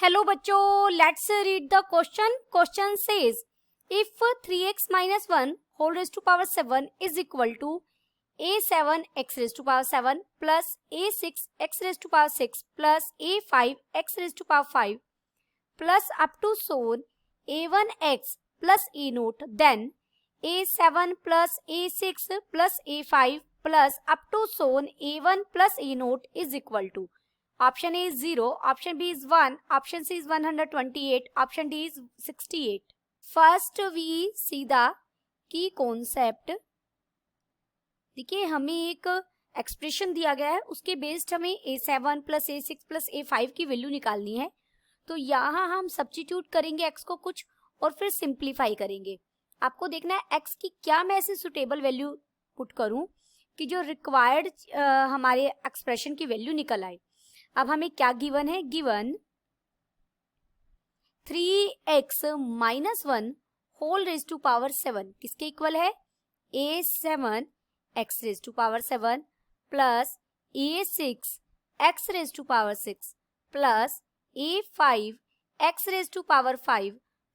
Hello बच्चों, let's read the question. Question says if 3x minus 1 whole raised to power 7 is equal to a7 x raised to power 7 plus a6 x raised to power 6 plus a5 x raised to power 5 plus up to soon a1x plus a naught, then a7 plus a6 plus a5 plus up to soon a1 plus a naught is equal to. Option A is 0, option B is 1, option C is 128, option D is 68. First we see the key concept. देखिए हमें एक expression दिया गया है, उसके based हमें a7 plus a6 plus a5 की value निकालनी है. तो यहाँ हम सब्स्टिट्यूट करेंगे x को कुछ और फिर सिंप्लीफाई करेंगे. आपको देखना है x की क्या मैं ऐसी सुटेबल वैल्यू पुट करूं कि जो रिक्वायर्ड हमारे एक्सप्रेशन की वैल्यू निकल आए. अब हमें क्या गिवन है? Given 3x minus 1 whole raise to power 7 किसके इक्वल है? a7 x raise to power 7 plus a6 x raise to power 6 plus a5 x raise to power 5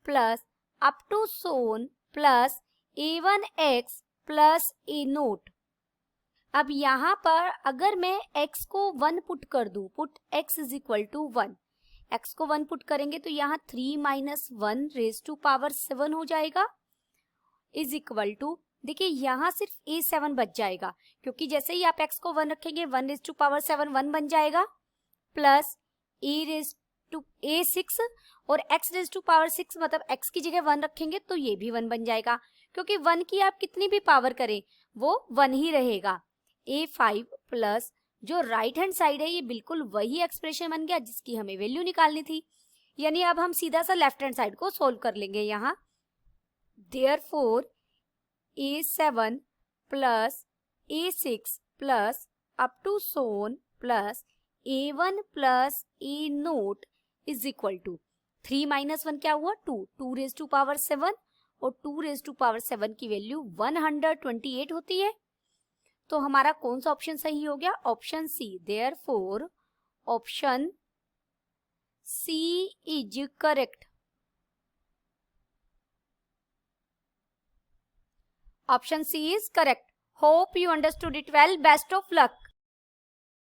plus up to so on plus a1x plus a naught. अब यहाँ पर अगर मैं x को 1 put कर दूं, put x is equal to 1, x को 1 put करेंगे तो यहाँ 3 माइनस 1 रेज टू पावर 7 हो जाएगा इज इक्वल टू. देखिए यहाँ सिर्फ a7 बच जाएगा क्योंकि जैसे ही आप x को 1 रखेंगे 1 रेज टू पावर 7 1 बन जाएगा plus a raise to a6 और x रेज टू पावर 6 मतलब x की जगह 1 रखेंगे तो ये भी 1 बन जाएगा क्योंकि 1 की आप कितनी भी पावर करें वो 1 ही रहेगा. a5 प्लस जो राइट हैंड साइड है ये बिल्कुल वही एक्सप्रेशन बन गया जिसकी हमें वैल्यू निकालनी थी. यानी अब हम सीधा सा लेफ्ट हैंड साइड को सोल्व कर लेंगे. यहाँ therefore a7 plus a6 plus up to so on plus a1 plus a naught is equal to 3 minus 1 क्या हुआ? 2 रेज टू पावर 7 और 2 रेज टू पावर 7 की वैल्यू 128 होती है. तो हमारा कौन सा ऑप्शन सही हो गया? Option C. Therefore option C is correct. Option C is correct. Hope you understood it well. Best of luck.